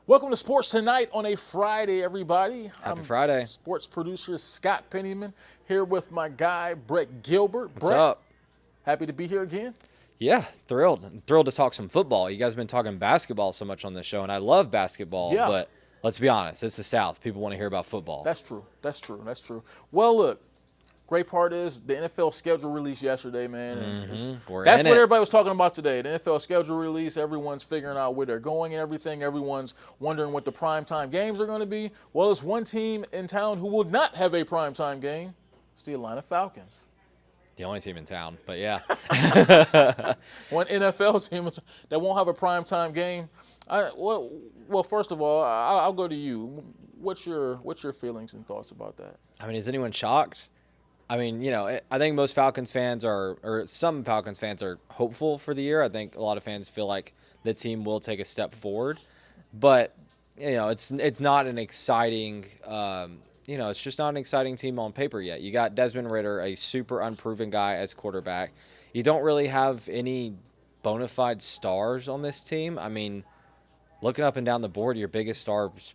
Welcome to Sports Tonight on a Friday, everybody. Happy Friday. Sports producer Scott Pennyman here with my guy, Brett Gilbert. What's Brett, up? happy to be here again. Yeah, thrilled. I'm thrilled to talk some football. You guys have been talking basketball so much on this show, and I love basketball, but let's be honest, it's the South. People want to hear about football. That's true. Well, look, great part is the NFL schedule released yesterday, man. And that's what everybody was talking about today. The NFL schedule release, everyone's figuring out where they're going and everything. Everyone's wondering what the primetime games are going to be. Well, it's one team in town who will not have a primetime game. It's the Atlanta Falcons. The only team in town, but yeah. One NFL team that won't have a primetime game. Well, first of all, I'll go to you. What's your feelings and thoughts about that? I mean, is anyone shocked? I mean, you know, I think most Falcons fans or some Falcons fans are hopeful for the year. I think a lot of fans feel like the team will take a step forward. But, you know, it's not an exciting it's just not an exciting team on paper yet. You got Desmond Ridder, a super unproven guy as quarterback. You don't really have any bona fide stars on this team. I mean, looking up and down the board, your biggest star is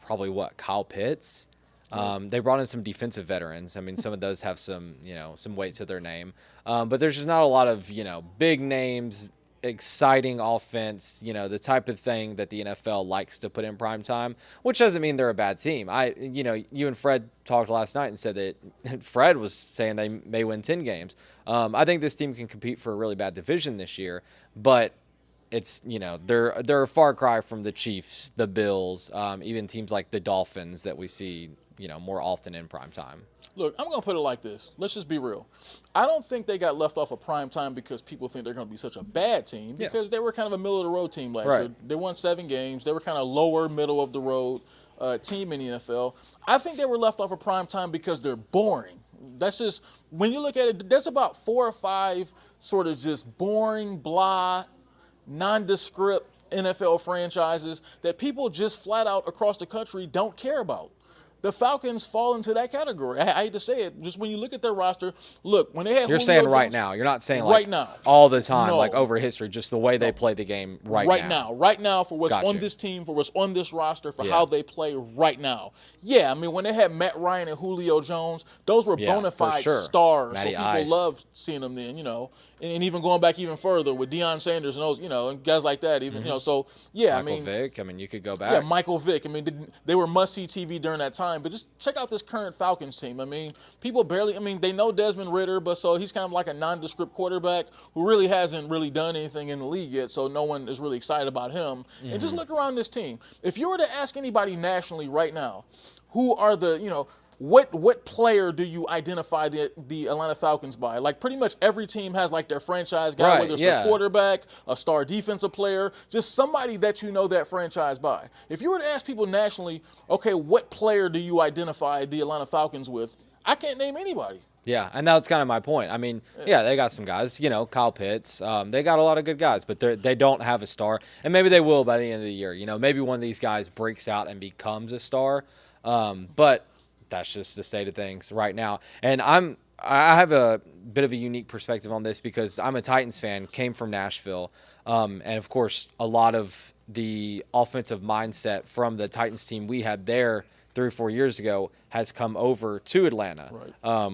probably Kyle Pitts. They brought in some defensive veterans. I mean, some of those have some weight to their name. But there's just not a lot of, big names, exciting offense, the type of thing that the NFL likes to put in prime time, which doesn't mean they're a bad team. You and Fred talked last night and said that Fred was saying they may win 10 games. I think this team can compete for a really bad division this year, but it's, they're a far cry from the Chiefs, the Bills, even teams like the Dolphins that we see, more often in prime time. Look, I'm going to put it like this. Let's just be real. I don't think they got left off of prime time because people think they're going to be such a bad team, because they were kind of a middle-of-the-road team last year. They won 7 games. They were kind of lower, middle-of-the-road team in the NFL. I think they were left off of prime time because they're boring. That's just, when you look at it, there's about 4 or 5 sort of just boring, blah, nondescript NFL franchises that people just flat out across the country don't care about. The Falcons fall into that category. I hate to say it. Just when you look at their roster, look, when they had You're saying right now. You're not saying right now, all the time, like over history, just the way they play the game right now. Right now for what's on this team, for what's on this roster, for how they play right now. Yeah, I mean, when they had Matt Ryan and Julio Jones, those were bona fide stars. Matty so people loved seeing them then, and even going back even further with Deion Sanders and those, and guys like that, even, so, yeah, Michael Vick, you could go back. Yeah, Michael Vick. I mean, they were must-see TV during that time, but just check out this current Falcons team. I mean, people they know Desmond Ridder, but so he's kind of like a nondescript quarterback who really hasn't really done anything in the league yet, so no one is really excited about him. And just look around this team. If you were to ask anybody nationally right now, who are the, what player do you identify the Atlanta Falcons by? Like, pretty much every team has, like, their franchise guy, whether it's a quarterback, a star defensive player, just somebody that you know that franchise by. If you were to ask people nationally, okay, what player do you identify the Atlanta Falcons with? I can't name anybody. Yeah, and that's kind of my point. I mean, they got some guys, Kyle Pitts. They got a lot of good guys, but they don't have a star. And maybe they will by the end of the year. Maybe one of these guys breaks out and becomes a star. But that's just the state of things right now. And I have a bit of a unique perspective on this because I'm a Titans fan, came from Nashville. And, of course, a lot of the offensive mindset from the Titans team we had there 3 or 4 years ago has come over to Atlanta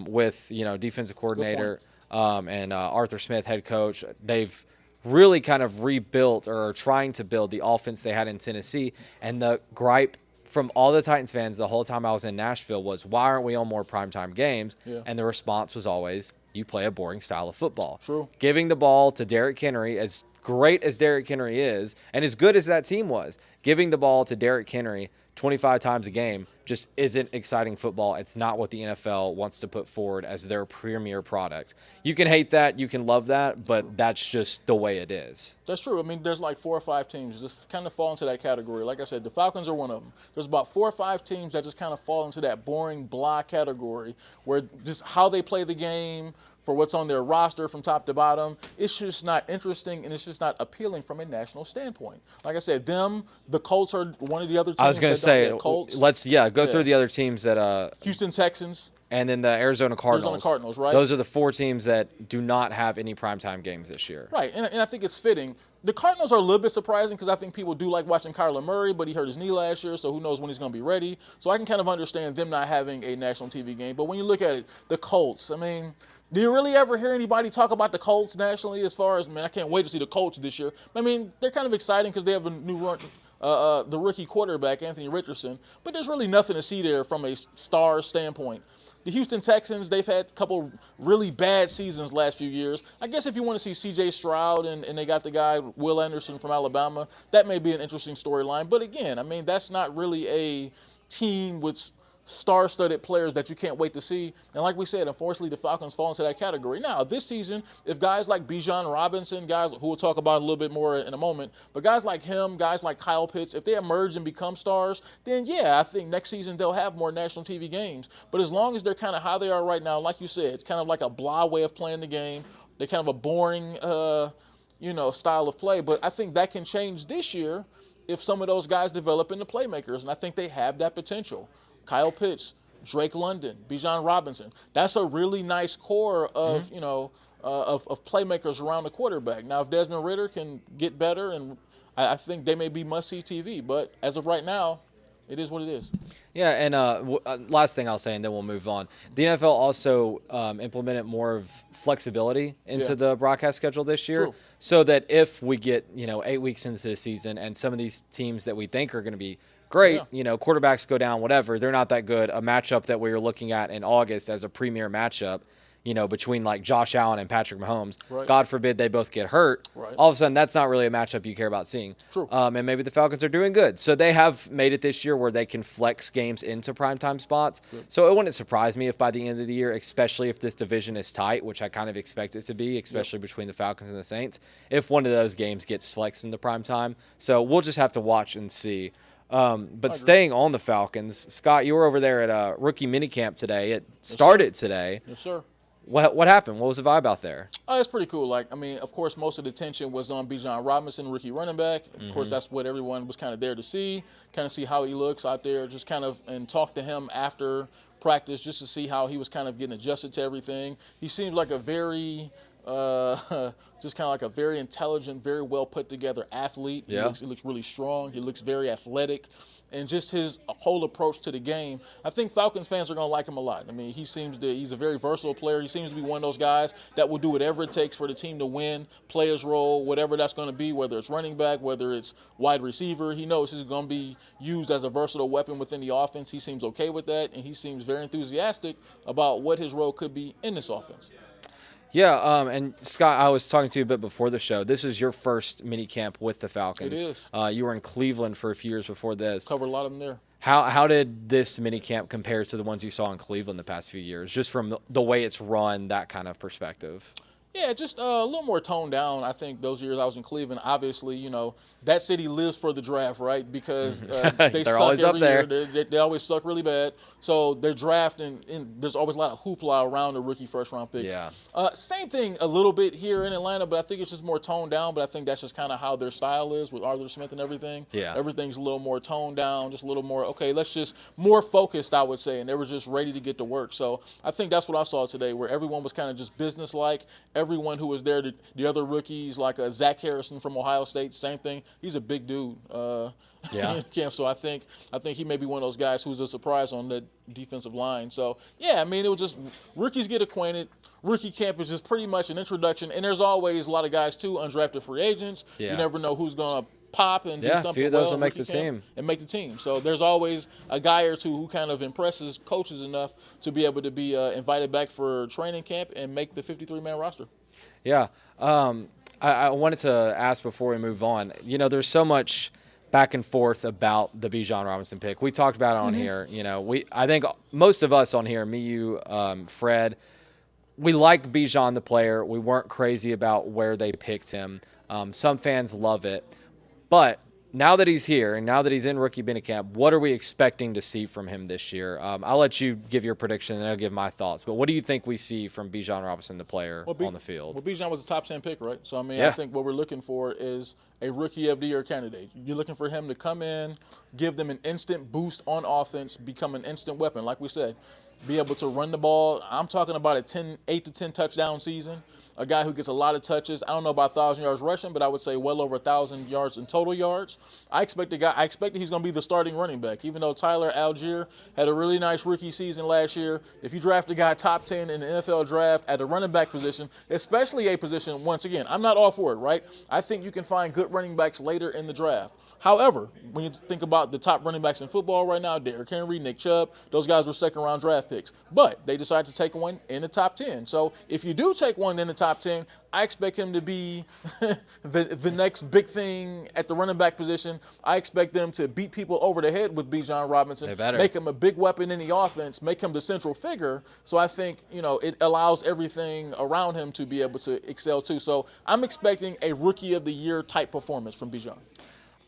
with, defensive coordinator and Arthur Smith, head coach. They've really kind of rebuilt or are trying to build the offense they had in Tennessee. And the gripe from all the Titans fans the whole time I was in Nashville was, why aren't we on more primetime games? And the response was always, you play a boring style of football. True. Giving the ball to Derrick Henry, as great as Derrick Henry is, and as good as that team was, giving the ball to Derrick Henry 25 times a game just isn't exciting football. It's not what the NFL wants to put forward as their premier product. You can hate that, you can love that, but that's just the way it is. That's true. I mean, there's like 4 or 5 teams that just kind of fall into that category. Like I said, the Falcons are one of them. There's about 4 or 5 teams that just kind of fall into that boring, blah category where just how they play the game, for what's on their roster from top to bottom, it's just not interesting and it's just not appealing from a national standpoint. Like I said, the Colts are one of the other teams. I was going to say, Colts. Let's go through the other teams that Houston Texans. and then the Arizona Cardinals. Cardinals, right? Those are the 4 teams that do not have any primetime games this year. Right, and I think it's fitting. The Cardinals are a little bit surprising because I think people do like watching Kyler Murray, but he hurt his knee last year, so who knows when he's going to be ready. So I can kind of understand them not having a national TV game. But when you look at it, the Colts, I mean, do you really ever hear anybody talk about the Colts nationally as far as, man, I can't wait to see the Colts this year. I mean, they're kind of exciting because they have a new run. The rookie quarterback, Anthony Richardson, but there's really nothing to see there from a star standpoint. The Houston Texans, they've had a couple really bad seasons last few years. I guess if you want to see C.J. Stroud and they got the guy Will Anderson from Alabama, that may be an interesting storyline. But again, I mean, that's not really a team with star-studded players that you can't wait to see. And like we said, unfortunately, the Falcons fall into that category. Now, this season, if guys like Bijan Robinson, guys who we'll talk about a little bit more in a moment, but guys like him, guys like Kyle Pitts, if they emerge and become stars, then yeah, I think next season they'll have more national TV games. But as long as they're kind of how they are right now, like you said, kind of like a blah way of playing the game, they're kind of a boring, style of play. But I think that can change this year if some of those guys develop into playmakers, and I think they have that potential. Kyle Pitts, Drake London, Bijan Robinson. That's a really nice core of, of playmakers around the quarterback. Now, if Desmond Ridder can get better, and I think they may be must-see TV, but as of right now, it is what it is. Yeah, and last thing I'll say, and then we'll move on. The NFL also implemented more of flexibility into the broadcast schedule this year, so that if we get 8 weeks into the season and some of these teams that we think are going to be great, quarterbacks go down, whatever, they're not that good. A matchup that we were looking at in August as a premier matchup, between like Josh Allen and Patrick Mahomes. Right. God forbid they both get hurt. Right. All of a sudden, that's not really a matchup you care about seeing. True. And maybe the Falcons are doing good. So they have made it this year where they can flex games into primetime spots. Good. So it wouldn't surprise me if by the end of the year, especially if this division is tight, which I kind of expect it to be, especially between the Falcons and the Saints, if one of those games gets flexed into primetime. So we'll just have to watch and see. But staying on the Falcons, Scott, you were over there at a rookie minicamp today. It started today. Yes, sir. What happened? What was the vibe out there? Oh, it's pretty cool. Of course, most of the attention was on Bijan Robinson, rookie running back. Of course, that's what everyone was kind of there to see, kind of see how he looks out there, just kind of, and talk to him after practice just to see how he was kind of getting adjusted to everything. He seems like a very just kind of like a very intelligent, very well put together athlete. Yeah. He looks really strong. He looks very athletic. And just his whole approach to the game, I think Falcons fans are going to like him a lot. I mean, he's a very versatile player. He seems to be one of those guys that will do whatever it takes for the team to win, play his role, whatever that's going to be, whether it's running back, whether it's wide receiver. He knows he's going to be used as a versatile weapon within the offense. He seems okay with that, and he seems very enthusiastic about what his role could be in this offense. Yeah, and Scott, I was talking to you a bit before the show. This is your first mini camp with the Falcons. It is. You were in Cleveland for a few years before this. Covered a lot of them there. How did this mini camp compare to the ones you saw in Cleveland the past few years, just from the way it's run, that kind of perspective? Yeah, just a little more toned down. I think those years I was in Cleveland, obviously, that city lives for the draft, right? Because they suck always every up year. there. They always suck really bad. So they're drafting, and there's always a lot of hoopla around the rookie first-round picks. Yeah. Same thing a little bit here in Atlanta, but I think it's just more toned down. But I think that's just kind of how their style is with Arthur Smith and everything. Yeah. Everything's a little more toned down, just a little more, okay, let's just more focused, I would say. And they were just ready to get to work. So I think that's what I saw today, where everyone was kind of just business-like. Everyone who was there, the other rookies, like Zach Harrison from Ohio State, same thing. He's a big dude. Yeah. Camp. So I think he may be one of those guys who's a surprise on the defensive line. So yeah, I mean, it was just rookies get acquainted. Rookie camp is just pretty much an introduction, and there's always a lot of guys too, undrafted free agents. Yeah. You never know who's gonna pop and do something. A few of those will make the camp team. and make the team. So there's always a guy or two who kind of impresses coaches enough to be able to be invited back for training camp and make the 53-man roster. Yeah. I wanted to ask before we move on, there's so much back and forth about the Bijan Robinson pick. We talked about it on here. I think most of us on here, me, you, Fred, we like Bijan the player. We weren't crazy about where they picked him. Some fans love it. But now that he's here and now that he's in rookie minicamp, what are we expecting to see from him this year? I'll let you give your prediction and I'll give my thoughts. But what do you think we see from Bijan Robinson, the player, on the field? Well, Bijan was a top 10 pick, right? So, I mean, Yeah. I think what we're looking for is a rookie of the year candidate. You're looking for him to come in, give them an instant boost on offense, become an instant weapon. Like we said, be able to run the ball. I'm talking about a 8 to 10 touchdown season. A guy who gets a lot of touches. I don't know about 1,000 yards rushing, but I would say well over 1,000 yards in total yards. I expect that he's going to be the starting running back. Even though Tyler Algier had a really nice rookie season last year, if you draft a guy top 10 in the NFL draft at the running back position, especially a position, once again, I'm not all for it, right? I think you can find good running backs later in the draft. However, when you think about the top running backs in football right now, Derrick Henry, Nick Chubb, those guys were second-round draft picks. But they decided to take one in the top 10. So if you do take one in the top 10, I expect him to be the next big thing at the running back position. I expect them to beat people over the head with Bijan Robinson, make him a big weapon in the offense, make him the central figure. So I think, it allows everything around him to be able to excel too. So I'm expecting a Rookie of the Year type performance from Bijan.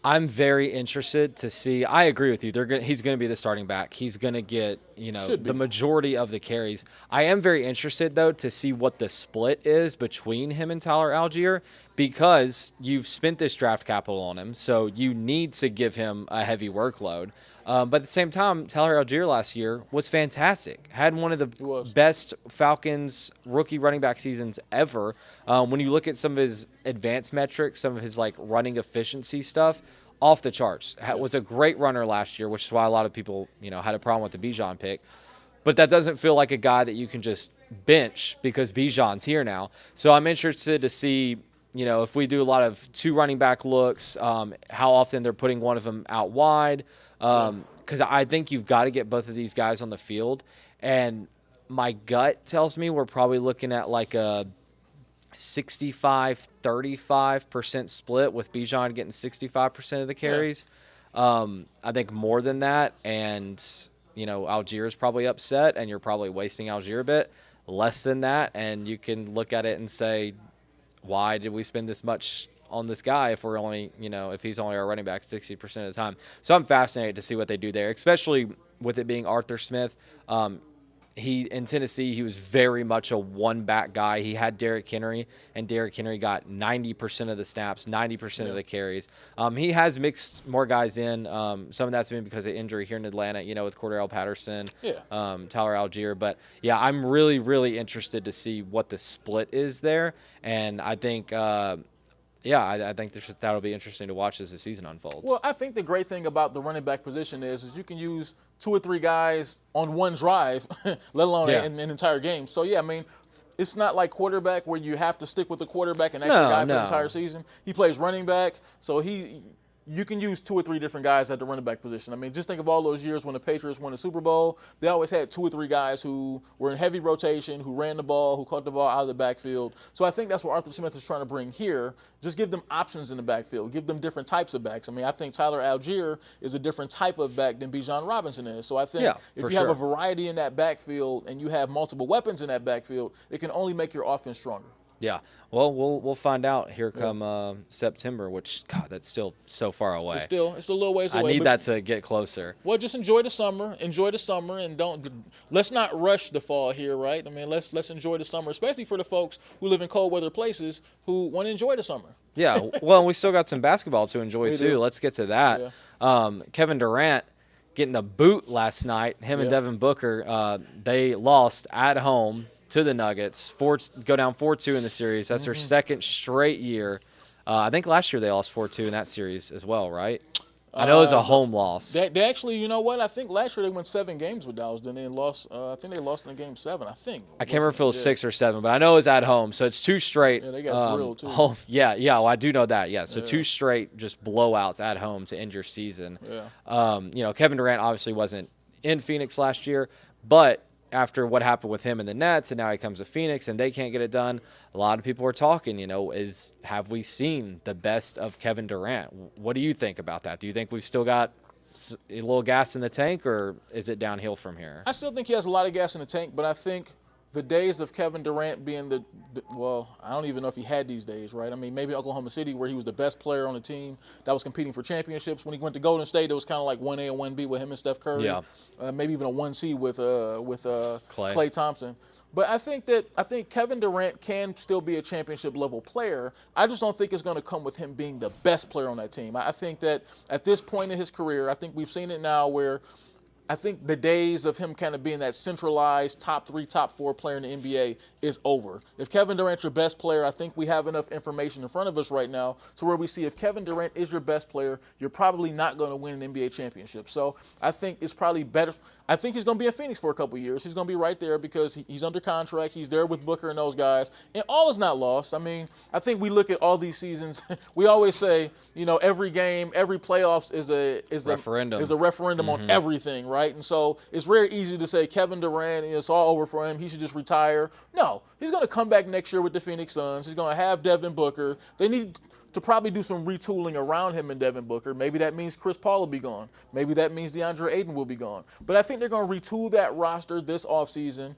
I'm very interested to see. I agree with you. He's going to be the starting back. He's going to get, the majority of the carries. I am very interested, though, to see what the split is between him and Tyler Algier, because you've spent this draft capital on him, so you need to give him a heavy workload. But at the same time, Tyler Algier last year was fantastic. Had one of the best Falcons rookie running back seasons ever. When you look at some of his advanced metrics, some of his running efficiency stuff, off the charts. Was a great runner last year, which is why a lot of people had a problem with the Bijan pick. But that doesn't feel like a guy that you can just bench because Bijan's here now. So I'm interested to see if we do a lot of two running back looks, how often they're putting one of them out wide. Because I think you've got to get both of these guys on the field. And my gut tells me we're probably looking at like a 65-35% split with Bijan getting 65% of the carries. I think more than that. And, Algier's probably upset and you're probably wasting Algier a bit. Less than that. And you can look at it and say, why did we spend this much on this guy if we're only, if he's only our running back 60% of the time. So I'm fascinated to see what they do there, especially with it being Arthur Smith. In Tennessee, he was very much a one-back guy. He had Derrick Henry, and Derrick Henry got 90% of the snaps, 90% of the carries. He has mixed more guys in. Some of that's been because of injury here in Atlanta, with Cordell Patterson, Tyler Algier. But, yeah, I'm really, really interested to see what the split is there. And I think I think that'll be interesting to watch as the season unfolds. Well, I think the great thing about the running back position is you can use 2 or 3 guys on one drive, let alone an entire game. So, it's not like quarterback where you have to stick with the quarterback and extra guy for the entire season. He plays running back, so you can use 2 or 3 different guys at the running back position. Just think of all those years when the Patriots won the Super Bowl. They always had 2 or 3 guys who were in heavy rotation, who ran the ball, who caught the ball out of the backfield. So I think that's what Arthur Smith is trying to bring here. Just give them options in the backfield. Give them different types of backs. I think Tyler Algier is a different type of back than Bijan Robinson is. So I think if you have a variety in that backfield and you have multiple weapons in that backfield, it can only make your offense stronger. Yeah. Well, we'll find out here come September, which, God, that's still so far away. It's a little ways away. I need that to get closer. Well, just enjoy the summer, and let's not rush the fall here, right? Let's enjoy the summer, especially for the folks who live in cold weather places who want to enjoy the summer. Yeah. Well, we still got some basketball to enjoy too. Let's get to that. Yeah. Kevin Durant getting the boot last night. Him and Devin Booker, they lost at home to the Nuggets. Go down 4-2 in the series. That's their second straight year. I think last year they lost 4-2 in that series as well, right? I know it was a home loss. They actually, you know what? I think last year they went 7 games with Dallas. Then they lost. I think they lost in game 7. I think. I can't remember if it was 6 or 7, but I know it was at home. So it's 2 straight. Yeah, they got drilled too. Home. Yeah. Well, I do know that. Yeah. So 2 straight just blowouts at home to end your season. Yeah. Kevin Durant obviously wasn't in Phoenix last year, but after what happened with him and the Nets, and now he comes to Phoenix and they can't get it done, a lot of people are talking, have we seen the best of Kevin Durant? What do you think about that? Do you think we've still got a little gas in the tank, or is it downhill from here? I still think he has a lot of gas in the tank, but I think the days of Kevin Durant being I don't even know if he had these days, right? Maybe Oklahoma City, where he was the best player on the team that was competing for championships. When he went to Golden State, it was kind of like 1A and 1B with him and Steph Curry. Yeah. Maybe even a 1C with Klay Thompson. But I think Kevin Durant can still be a championship level player. I just don't think it's going to come with him being the best player on that team. I think that at this point in his career, I think we've seen it now where I think the days of him kind of being that centralized top 3, top 4 player in the NBA is over. If Kevin Durant's your best player, I think we have enough information in front of us right now to where we see if Kevin Durant is your best player, you're probably not going to win an NBA championship. So I think it's probably better. I think he's going to be in Phoenix for a couple years. He's going to be right there because he's under contract. He's there with Booker and those guys. And all is not lost. I mean, I think we look at all these seasons. We always say, every game, every playoffs is a referendum on everything, right? And so it's very easy to say Kevin Durant, it's all over for him. He should just retire. No, he's going to come back next year with the Phoenix Suns. He's going to have Devin Booker. They need to probably do some retooling around him and Devin Booker. Maybe that means Chris Paul will be gone. Maybe that means DeAndre Ayton will be gone. But I think they're going to retool that roster this offseason,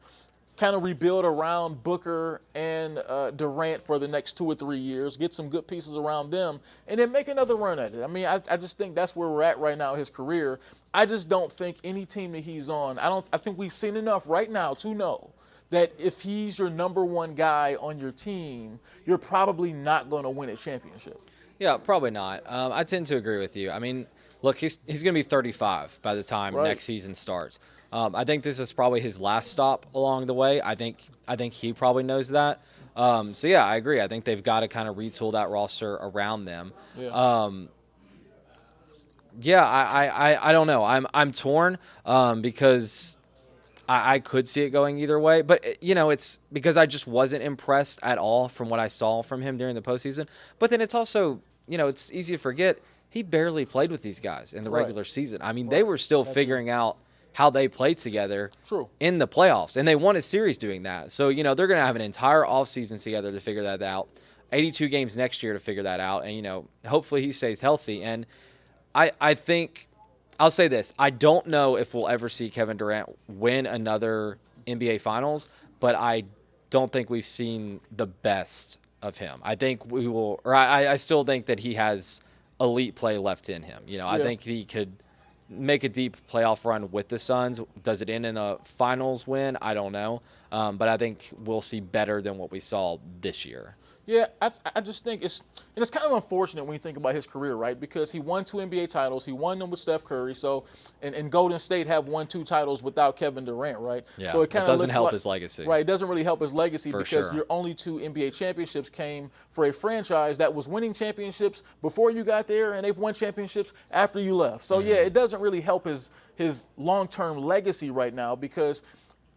kind of rebuild around Booker and Durant for the next 2 or 3 years, get some good pieces around them, and then make another run at it. I mean, I just think that's where we're at right now in his career. I just don't think any team that he's on, I think we've seen enough right now to know that if he's your number 1 guy on your team, you're probably not going to win a championship. Yeah, probably not. I tend to agree with you. I mean, look, he's going to be 35 by the time next season starts. I think this is probably his last stop along the way. I think he probably knows that. So yeah, I agree. I think they've got to kind of retool that roster around them. Yeah. I don't know. I'm torn because I could see it going either way, but it's because I just wasn't impressed at all from what I saw from him during the postseason. But then it's also, it's easy to forget he barely played with these guys in the regular season. I mean, they were still figuring out how they played together in the playoffs, and they won a series doing that. So, they're going to have an entire offseason together to figure that out, 82 games next year to figure that out, and, hopefully he stays healthy. And I think I'll say this. I don't know if we'll ever see Kevin Durant win another NBA Finals, but I don't think we've seen the best of him. I think we will, or I still think that he has elite play left in him. I think he could make a deep playoff run with the Suns. Does it end in a finals win? I don't know. But I think we'll see better than what we saw this year. Yeah, I just think it's kind of unfortunate when you think about his career, right? Because he won 2 NBA titles. He won them with Steph Curry. So, and Golden State have won 2 titles without Kevin Durant, right? Yeah, so it kind of doesn't help his legacy. Right, it doesn't really help his legacy because sure. your only 2 NBA championships came for a franchise that was winning championships before you got there, and they've won championships after you left. So, yeah, it doesn't really help his long-term legacy right now because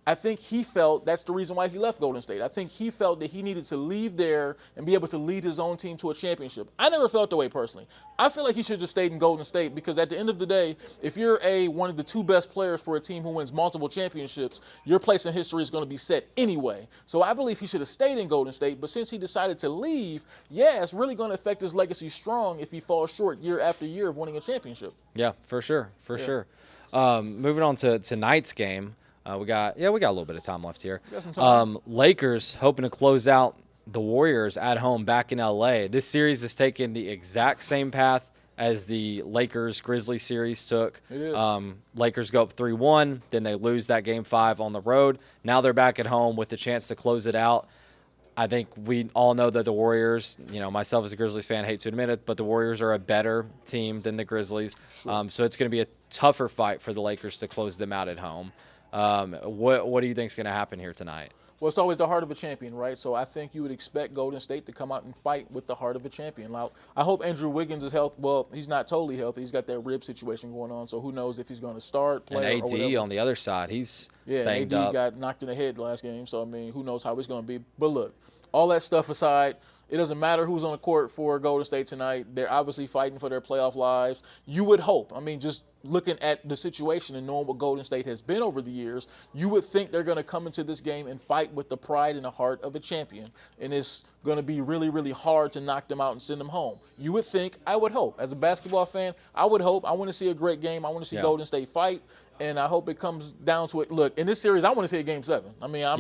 I think he felt that's the reason why he left Golden State. I think he felt that he needed to leave there and be able to lead his own team to a championship. I never felt that way personally. I feel like he should have just stayed in Golden State because at the end of the day, if you're one of the 2 best players for a team who wins multiple championships, your place in history is going to be set anyway. So I believe he should have stayed in Golden State, but since he decided to leave, yeah, it's really going to affect his legacy strong if he falls short year after year of winning a championship. Yeah, for sure, sure. Moving on to tonight's game. We got a little bit of time left here. Lakers hoping to close out the Warriors at home back in LA. This series has taken the exact same path as the Lakers-Grizzlies series took. It is. Lakers go up 3-1, then they lose that Game 5 on the road. Now they're back at home with the chance to close it out. I think we all know that the Warriors, myself as a Grizzlies fan, hate to admit it, but the Warriors are a better team than the Grizzlies. Sure. So it's going to be a tougher fight for the Lakers to close them out at home. What do you think is going to happen here tonight? Well, it's always the heart of a champion, right? So I think you would expect Golden State to come out and fight with the heart of a champion. Now, I hope Andrew Wiggins is healthy. Well, he's not totally healthy. He's got that rib situation going on, so who knows if he's going to start, play, and AD on the other side, he's banged AD up. got knocked in the head last game, so, I mean, who knows how it's going to be. But look, all that stuff aside, it doesn't matter who's on the court for Golden State tonight. They're obviously fighting for their playoff lives. You would hope. I mean, just looking at the situation and knowing what Golden State has been over the years, you would think they're going to come into this game and fight with the pride and the heart of a champion. And it's going to be really, really hard to knock them out and send them home. You would think, I would hope. As a basketball fan, I would hope. I want to see a great game. I want to see Golden State fight. And I hope it comes down to it. Look, in this series, I want to see a Game 7. I mean, I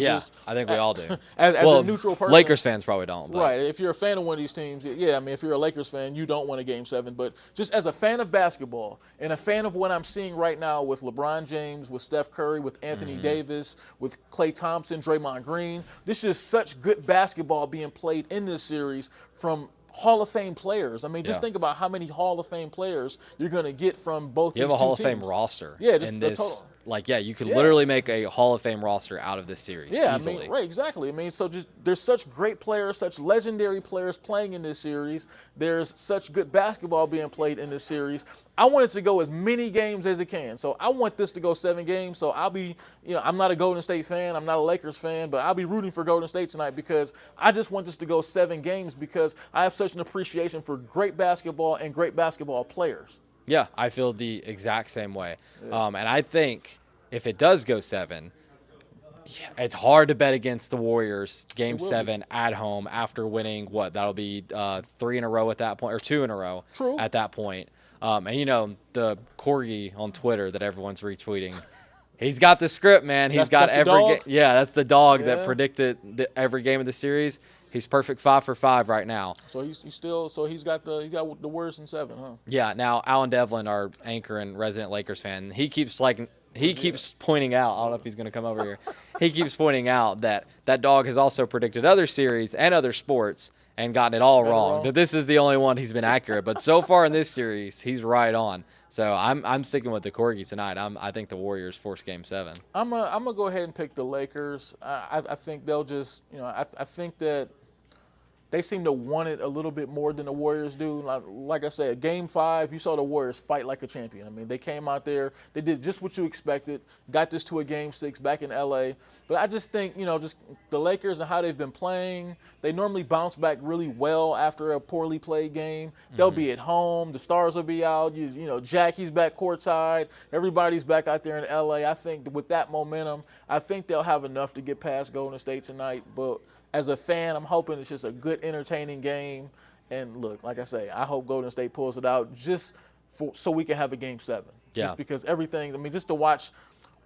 think we all do. As a neutral person. Lakers fans probably don't. But. Right. If you're a fan of one of these teams, yeah, I mean, if you're a Lakers fan, you don't want a Game 7. But just as a fan of basketball and a fan of what I'm seeing right now with LeBron James, with Steph Curry, with Anthony Davis, with Klay Thompson, Draymond Green, this is just such good basketball being played in this series from Hall of Fame players. I mean, just Yeah. think about how many Hall of Fame players you're going to get from both You these have a two Hall of teams. Fame roster. Yeah, just in the this. total. Like, yeah, you could Yeah. literally make a Hall of Fame roster out of this series Yeah, easily. I mean, right, exactly. I mean, so just there's such great players, such legendary players playing in this series. There's such good basketball being played in this series. I want it to go as many games as it can. So I want this to go 7 games. So I'll be, I'm not a Golden State fan. I'm not a Lakers fan, but I'll be rooting for Golden State tonight because I just want this to go 7 games because I have such an appreciation for great basketball and great basketball players. Yeah, I feel the exact same way. And I think if it does go 7, it's hard to bet against the Warriors game 7 at home after winning that'll be 3 in a row at that point, or 2 in a row True. at that point. And the corgi on Twitter that everyone's retweeting, he's got the script, man. He's got that's the every dog? yeah, that's the dog Yeah. that predicted every game of the series. He's perfect 5 for 5 right now. So he's got the Warriors in 7, huh? Yeah. Now Alan Devlin, our anchor and resident Lakers fan, he keeps pointing out. I don't know if he's going to come over here. He keeps pointing out that dog has also predicted other series and other sports and gotten it all wrong. That this is the only one he's been accurate. But so far in this series, he's right on. So I'm sticking with the corgi tonight. I think the Warriors force game 7. I'm gonna go ahead and pick the Lakers. I think they'll just, I think that they seem to want it a little bit more than the Warriors do. Like I said, Game 5, you saw the Warriors fight like a champion. I mean, they came out there, they did just what you expected, got this to a Game 6 back in L.A. But I just think, just the Lakers and how they've been playing, they normally bounce back really well after a poorly played game. They'll be at home, the stars will be out, Jackie's back courtside, everybody's back out there in L.A. I think with that momentum, I think they'll have enough to get past Golden State tonight. But as a fan, I'm hoping it's just a good, entertaining game. And look, like I say, I hope Golden State pulls it out so we can have a Game 7. Yeah. Just because everything, just to watch.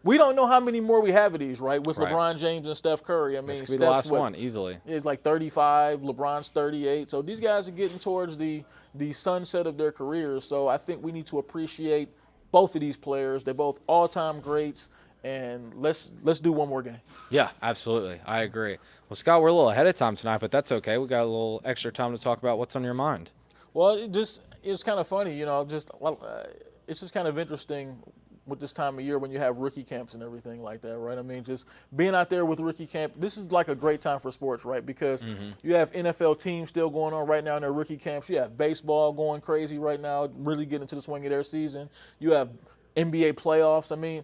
We don't know how many more we have of these, right? With Right. LeBron James and Steph Curry. This could be Steph's the last one, easily. It's like 35, LeBron's 38. So these guys are getting towards the sunset of their careers. So I think we need to appreciate both of these players. They're both all-time greats. And let's do one more game. Yeah, absolutely. I agree. Well, Scott, we're a little ahead of time tonight, but that's okay. We got a little extra time to talk about what's on your mind. Well, it's kind of funny, it's just kind of interesting with this time of year when you have rookie camps and everything like that, right? I mean, just being out there with rookie camp, this is like a great time for sports, right? Because you have NFL teams still going on right now in their rookie camps. You have baseball going crazy right now, really getting into the swing of their season. You have NBA playoffs. I mean,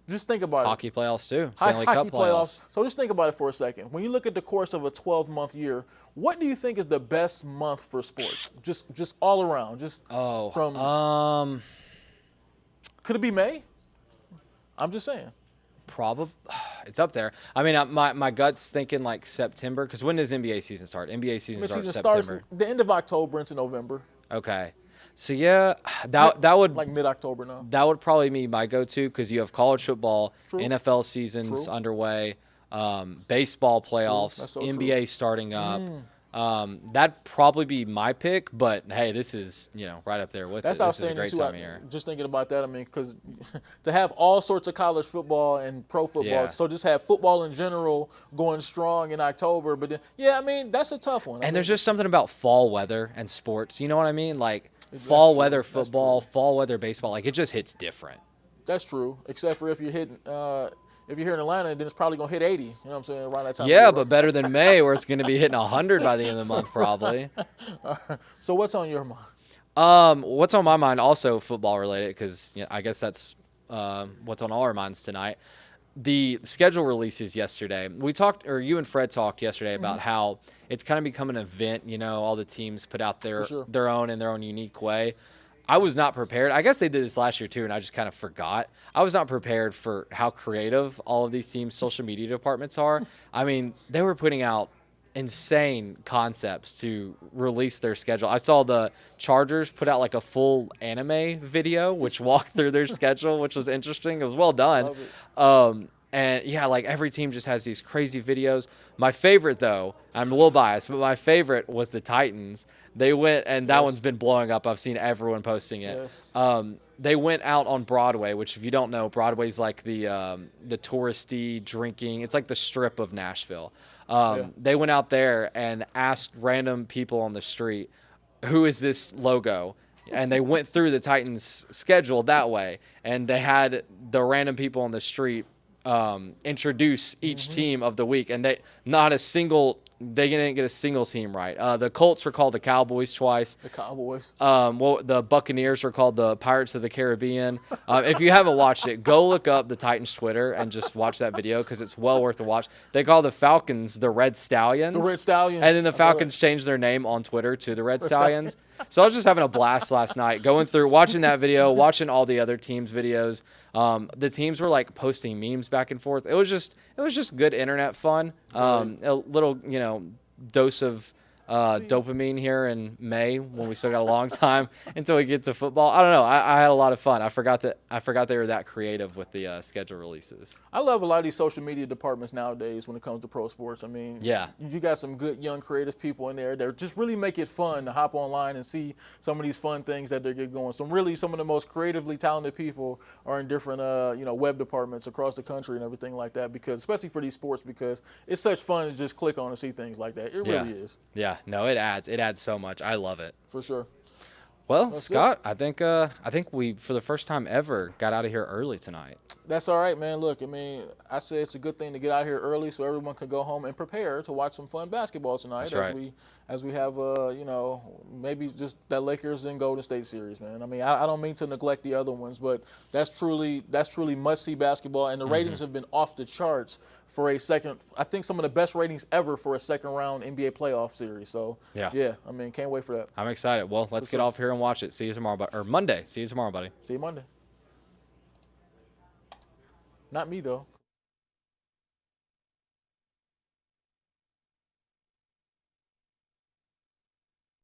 just think about Hockey playoffs, too. it. Stanley Cup Hockey playoffs. So just think about it for a second. When you look at the course of a 12-month year, what do you think is the best month for sports? Just all around. Could it be May? I'm just saying. Probably. It's up there. I mean, my gut's thinking like September, because when does NBA season start? NBA season starts September. Starts the end of October into November. Okay. So, yeah, that would like mid-October now. That would probably be my go-to, because you have college football, True. NFL seasons True. underway, baseball playoffs, That's so NBA true. starting up. That'd probably be my pick, but hey, this is right up there with That's it. This is a outstanding great too. time of year. Just thinking about that, because to have all sorts of college football and pro football, Yeah. so just have football in general going strong in October. But then, that's a tough one. And there's just something about fall weather and sports. You know what I mean? Like That's fall true. weather That's football, true. fall weather baseball. Like it just hits different. That's true, except for if you're hitting. If you're here in Atlanta, then it's probably going to hit 80. You know what I'm saying? Around that time. Yeah, but better than May, where it's going to be hitting 100 by the end of the month, probably. So what's on your mind? What's on my mind, also football related, because I guess that's what's on all our minds tonight. The schedule releases yesterday. You and Fred talked yesterday about how it's kind of become an event. All the teams put out their own in their own unique way. I was not prepared. I guess they did this last year too, and I just kind of forgot. I was not prepared for how creative all of these teams' social media departments are. I mean, they were putting out insane concepts to release their schedule. I saw the Chargers put out like a full anime video, which walked through their schedule, which was interesting. It was well done. And yeah, like every team just has these crazy videos. My favorite, though, I'm a little biased, but my favorite was the Titans. They went, and that one's been blowing up. I've seen everyone posting it. Yes. They went out on Broadway, which if you don't know, Broadway's like the touristy drinking. It's like the strip of Nashville. They went out there and asked random people on the street, who is this logo? And they went through the Titans' schedule that way, and they had the random people on the street introduce each team of the week, and they didn't get a single team right. The Colts were called the Cowboys twice. The Cowboys. The Buccaneers were called the Pirates of the Caribbean. If you haven't watched it, go look up the Titans Twitter and just watch that video because it's well worth a watch. They call the Falcons the Red Stallions. The Red Stallions. And then the Falcons changed their name on Twitter to the Red Stallions. So I was just having a blast last night going through, watching that video, watching all the other teams' videos. The teams were like posting memes back and forth. It was just good internet fun. A little, dose of dopamine here in May when we still got a long time until we get to football. I don't know. I had a lot of fun. I forgot they were that creative with the schedule releases. I love a lot of these social media departments nowadays when it comes to pro sports. I mean, yeah, you got some good young creative people in there that just really make it fun to hop online and see some of these fun things that they get going. Some of the most creatively talented people are in different web departments across the country and everything like that, because especially for these sports, because it's such fun to just click on and see things like that. It really is. Yeah, no, it adds so much. I love it. For sure. Well, that's Scott, it. I think we, for the first time ever, got out of here early tonight. That's all right, man. Look, I mean, I say it's a good thing to get out here early so everyone can go home and prepare to watch some fun basketball tonight. That's right. As we have, maybe just that Lakers and Golden State series, man. I mean, I don't mean to neglect the other ones, but that's truly must-see basketball, and the ratings have been off the charts for a second. I think some of the best ratings ever for a second-round NBA playoff series. So, yeah, I mean, can't wait for that. I'm excited. Well, let's get off here and watch it. See you tomorrow, or Monday. See you tomorrow, buddy. See you Monday. Not me, though.